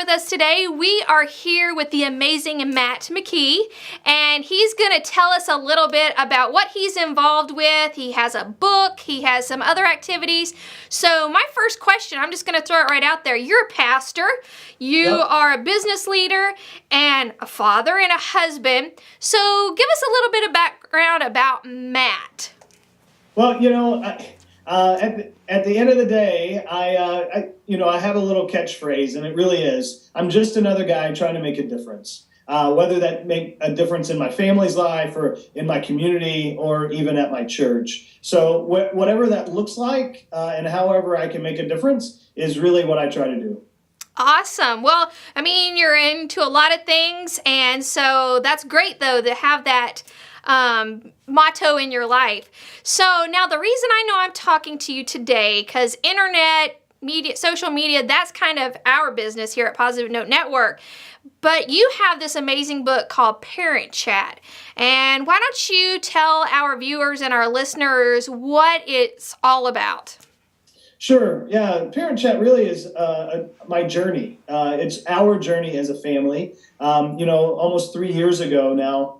with us today. We are here with the amazing Matt McKee, and he's going to tell us a little bit about what he's involved with. He has a book, he has some other activities. So my first question, I'm just going to throw it right out there. You're a pastor, you are a business leader, and a father and a husband. So give us a little bit of background about Matt. Well, at the end of the day, I have a little catchphrase, and it really is, I'm just another guy trying to make a difference. Whether that make a difference in my family's life or in my community or even at my church. So whatever that looks like and however I can make a difference is really what I try to do. Awesome. Well, I mean, you're into a lot of things, and so that's great, though, to have that motto in your life. So now the reason I know I'm talking to you today, because internet, media, social media, that's kind of our business here at Positive Note Network. But you have this amazing book called Parent Chat. And why don't you tell our viewers and our listeners what it's all about? Sure. Yeah. Parent Chat really is my journey. It's our journey as a family. Almost 3 years ago now,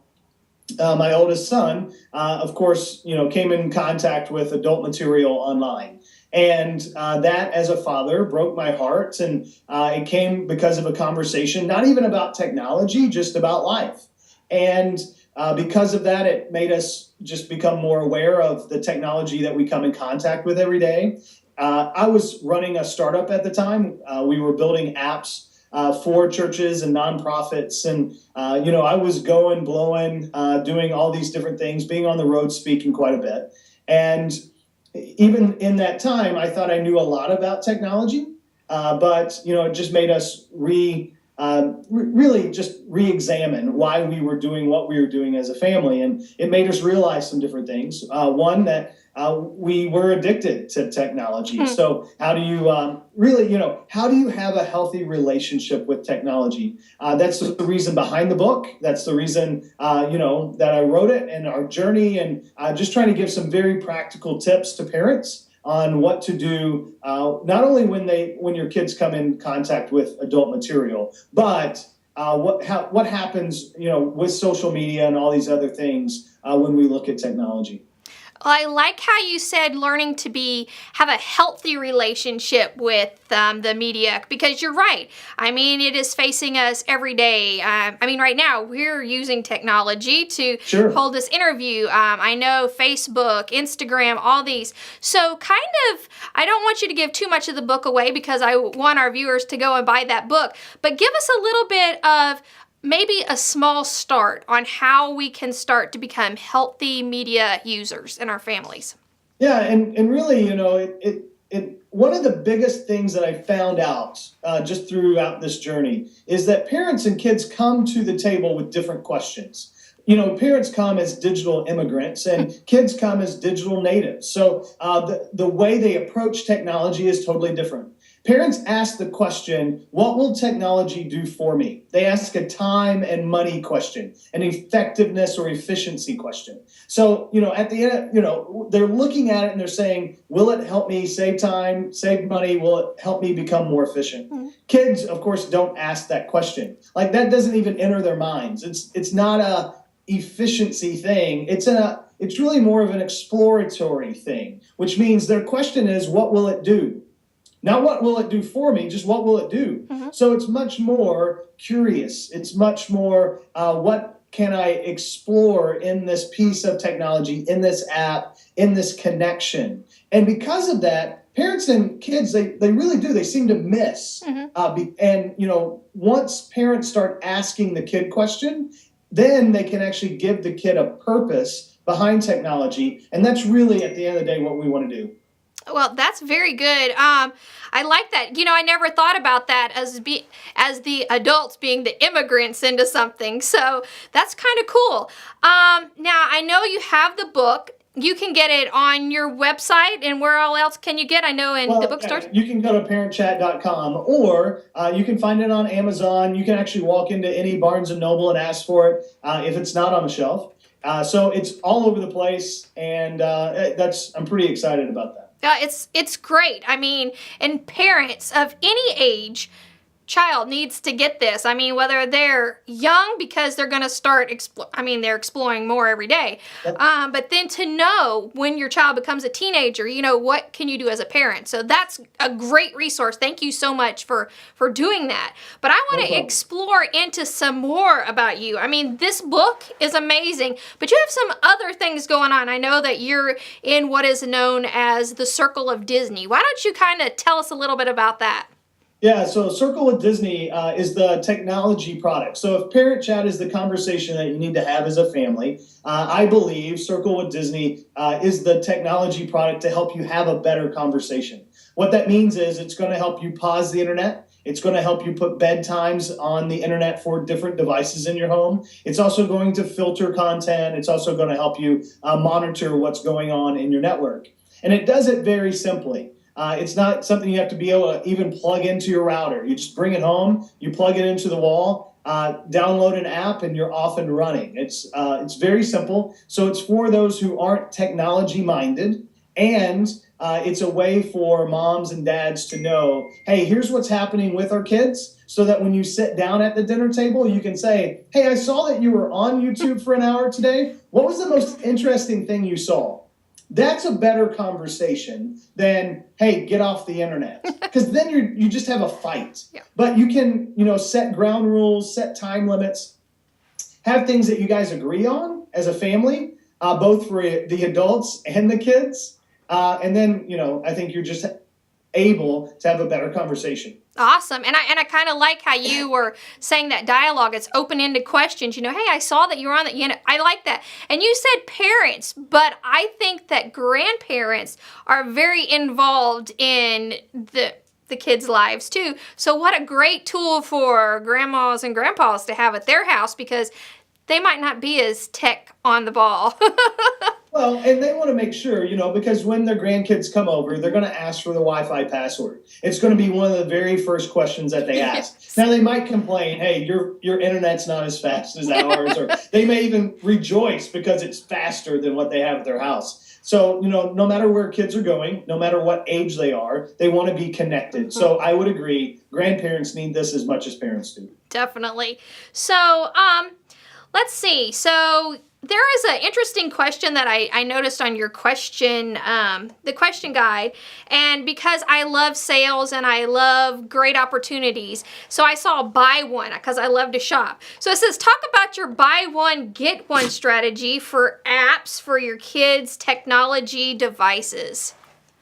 my oldest son, of course, came in contact with adult material online. And that, as a father, broke my heart. And it came because of a conversation, not even about technology, just about life. And because of that, it made us just become more aware of the technology that we come in contact with every day. I was running a startup at the time. We were building apps for churches and nonprofits. And, I was blowing, doing all these different things, being on the road, speaking quite a bit. And even in that time, I thought I knew a lot about technology, but, it just made us really just re-examine why we were doing what we were doing as a family. And it made us realize some different things. One, that we were addicted to technology. So how do you how do you have a healthy relationship with technology? That's the reason behind the book. That's the reason, that I wrote it, and our journey, and just trying to give some very practical tips to parents on what to do, not only when your kids come in contact with adult material, but what happens, with social media and all these other things when we look at technology. Well, I like how you said learning to have a healthy relationship with the media, because you're right. I mean, it is facing us every day. Right now we're using technology to hold this interview. I know Facebook, Instagram, all these. So I don't want you to give too much of the book away, because I want our viewers to go and buy that book. But give us a little bit of maybe a small start on how we can start to become healthy media users in our families. Yeah, and really, one of the biggest things that I found out just throughout this journey is that parents and kids come to the table with different questions. Parents come as digital immigrants and kids come as digital natives. So the way they approach technology is totally different. Parents ask the question, what will technology do for me? They ask a time and money question, an effectiveness or efficiency question. So, at the end, they're looking at it and they're saying, will it help me save time, save money? Will it help me become more efficient? Mm-hmm. Kids, of course, don't ask that question. Like, that doesn't even enter their minds. It's not a efficiency thing. It's really more of an exploratory thing, which means their question is, what will it do? Not what will it do for me, just what will it do? Mm-hmm. So it's much more curious. It's much more, what can I explore in this piece of technology, in this app, in this connection? And because of that, parents and kids, they really do. They seem to miss. Mm-hmm. Once parents start asking the kid question, then they can actually give the kid a purpose behind technology. And that's really, at the end of the day, what we want to do. Well, that's very good. I like that. I never thought about that as the adults being the immigrants into something. So that's kind of cool. Now, I know you have the book. You can get it on your website, and where all else can you get? I know in the bookstores. You can go to parentchat.com, or you can find it on Amazon. You can actually walk into any Barnes & Noble and ask for it if it's not on the shelf. So it's all over the place, and I'm pretty excited about that. It's great. I mean, and parents of any age child needs to get this. I mean, whether they're young because they're going to start, they're exploring more every day. Yep. But then to know when your child becomes a teenager, what can you do as a parent? So that's a great resource. Thank you so much for doing that. But I want to explore into some more about you. I mean, this book is amazing, but you have some other things going on. I know that you're in what is known as the Circle of Disney. Why don't you kind of tell us a little bit about that? Yeah, so Circle with Disney is the technology product. So if parent chat is the conversation that you need to have as a family, I believe Circle with Disney is the technology product to help you have a better conversation. What that means is it's going to help you pause the internet. It's going to help you put bedtimes on the internet for different devices in your home. It's also going to filter content. It's also going to help you monitor what's going on in your network. And it does it very simply. It's not something you have to be able to even plug into your router. You just bring it home, you plug it into the wall, download an app, and you're off and running. It's very simple. So it's for those who aren't technology minded, and it's a way for moms and dads to know, hey, here's what's happening with our kids, so that when you sit down at the dinner table, you can say, hey, I saw that you were on YouTube for an hour today. What was the most interesting thing you saw? That's a better conversation than, hey, get off the internet. Because then you just have a fight. Yeah. But you can, set ground rules, set time limits, have things that you guys agree on as a family, both for the adults and the kids. And then, I think you're just able to have a better conversation. Awesome. And I kind of like how you were saying that dialogue. It's open-ended questions. Hey, I saw that you were on that. I like that. And you said parents, but I think that grandparents are very involved in the kids' lives too. So what a great tool for grandmas and grandpas to have at their house, because they might not be as tech on the ball. Well, and they want to make sure, because when their grandkids come over, they're going to ask for the Wi-Fi password. It's going to be one of the very first questions that they ask. Yes. Now, they might complain, hey, your internet's not as fast as ours, or they may even rejoice because it's faster than what they have at their house. So, no matter where kids are going, no matter what age they are, they want to be connected. Mm-hmm. So I would agree, grandparents need this as much as parents do. Definitely. So, let's see. So there is an interesting question that I noticed on your question, the question guide, and because I love sales and I love great opportunities, so I saw buy one because I love to shop. So it says, talk about your buy one, get one strategy for apps for your kids' technology devices.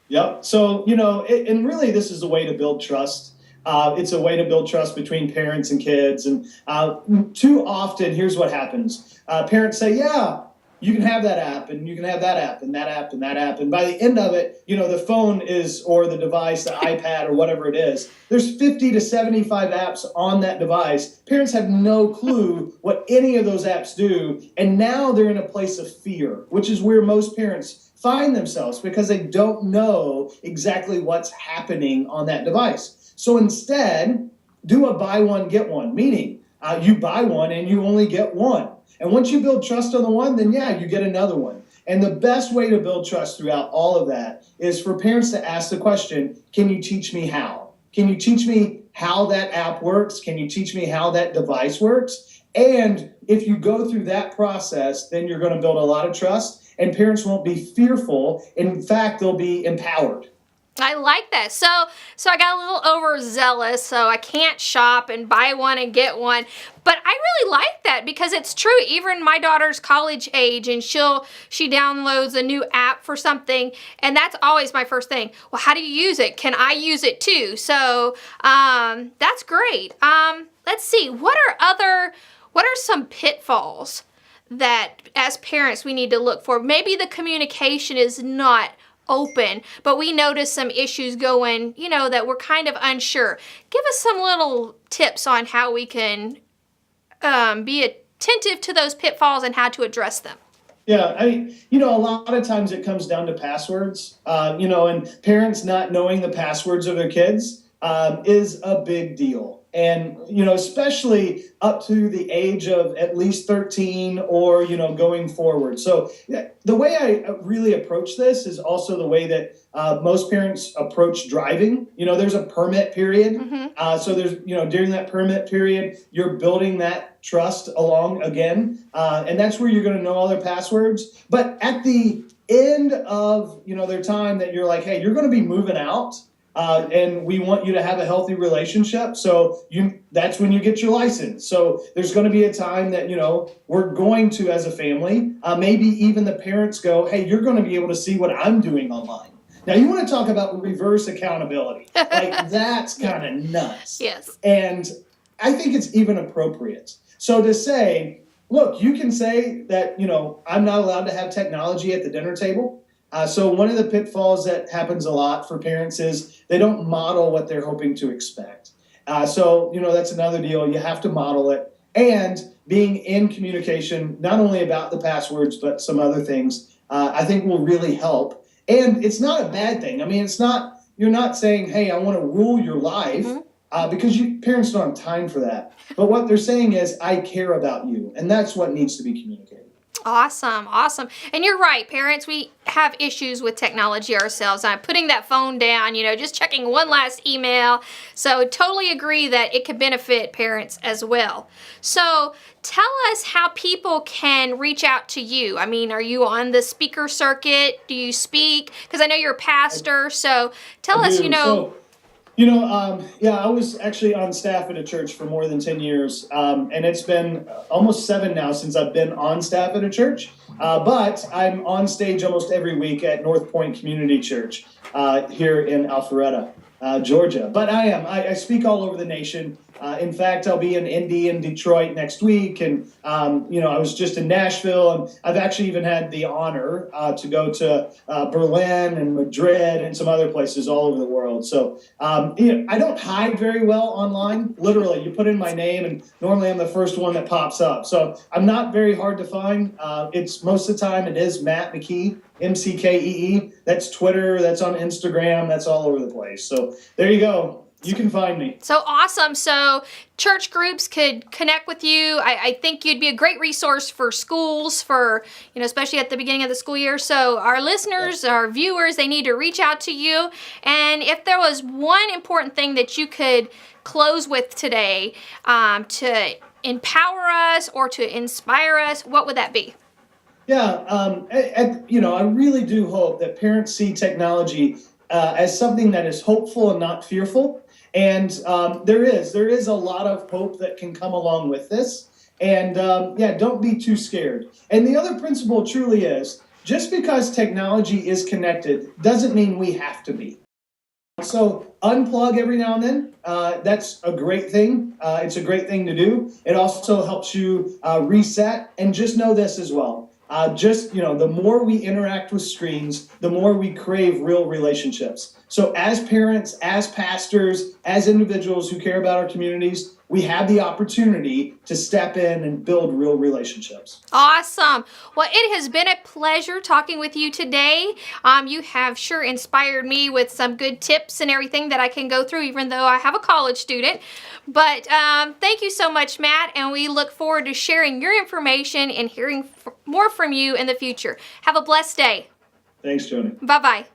Yep. So, and really this is a way to build trust. It's a way to build trust between parents and kids. And too often, here's what happens. Parents say, yeah, you can have that app, and you can have that app, and that app, and that app. And by the end of it, the phone is, or the device, the iPad, or whatever it is, there's 50 to 75 apps on that device. Parents have no clue what any of those apps do. And now they're in a place of fear, which is where most parents find themselves, because they don't know exactly what's happening on that device. So instead, do a buy one, get one, meaning you buy one and you only get one. And once you build trust on the one, then you get another one. And the best way to build trust throughout all of that is for parents to ask the question, can you teach me how? Can you teach me how that app works? Can you teach me how that device works? And if you go through that process, then you're going to build a lot of trust, and parents won't be fearful. In fact, they'll be empowered. I like that. So I got a little overzealous, so I can't shop and buy one and get one. But I really like that because it's true. Even my daughter's college age, and she downloads a new app for something, and that's always my first thing. Well, how do you use it? Can I use it too? So that's great. Let's see. What are some pitfalls that as parents we need to look for? Maybe the communication is not open, but we notice some issues going, that we're kind of unsure. Give us some little tips on how we can be attentive to those pitfalls and how to address them. Yeah, a lot of times it comes down to passwords, and parents not knowing the passwords of their kids. is a big deal. And, especially up to the age of at least 13 or, going forward. So the way I really approach this is also the way that most parents approach driving. There's a permit period. So there's, during that permit period, you're building that trust along again. And that's where you're going to know all their passwords. But at the end of, their time that you're like, hey, you're going to be moving out. And we want you to have a healthy relationship. So that's when you get your license. So there's going to be a time that, we're going to, as a family, maybe even the parents go, hey, you're going to be able to see what I'm doing online. Now, you want to talk about reverse accountability. Like, that's kind of nuts. Yes. And I think it's even appropriate. So to say, look, you can say that, I'm not allowed to have technology at the dinner table. So one of the pitfalls that happens a lot for parents is they don't model what they're hoping to expect. So, that's another deal. You have to model it. And being in communication, not only about the passwords, but some other things, I think will really help. And it's not a bad thing. I mean, you're not saying, hey, I want to rule your life, because parents don't have time for that. But what they're saying is, I care about you. And that's what needs to be communicated. Awesome. And you're right, parents, we have issues with technology ourselves. I'm putting that phone down, just checking one last email. So totally agree that it could benefit parents as well. So tell us how people can reach out to you. I mean, are you on the speaker circuit? Do you speak? Because I know you're a pastor. So tell us, I was actually on staff at a church for more than 10 years, and it's been almost 7 now since I've been on staff at a church, but I'm on stage almost every week at North Point Community Church here in Alpharetta, Georgia. But I speak all over the nation. In fact, I'll be in Indy and Detroit next week, and I was just in Nashville, and I've actually even had the honor to go to Berlin and Madrid and some other places all over the world. So I don't hide very well online. Literally, you put in my name, and normally I'm the first one that pops up. So I'm not very hard to find. It's most of the time it is Matt McKee, MCKEE. That's Twitter. That's on Instagram. That's all over the place. So there you go. You can find me. So awesome. So church groups could connect with you. I think you'd be a great resource for schools, for, especially at the beginning of the school year. So our listeners, our viewers, they need to reach out to you. And if there was one important thing that you could close with today to empower us or to inspire us, what would that be? Yeah, I really do hope that parents see technology as something that is hopeful and not fearful. And there is a lot of hope that can come along with this. And don't be too scared. And the other principle truly is, just because technology is connected doesn't mean we have to be. So unplug every now and then. That's a great thing. It's a great thing to do. It also helps you reset. And just know this as well. The more we interact with screens, the more we crave real relationships. So as parents, as pastors, as individuals who care about our communities, we have the opportunity to step in and build real relationships. Awesome. Well, it has been a pleasure talking with you today. You have sure inspired me with some good tips and everything that I can go through, even though I have a college student. But thank you so much, Matt, and we look forward to sharing your information and hearing more from you in the future. Have a blessed day. Thanks, Joni. Bye-bye.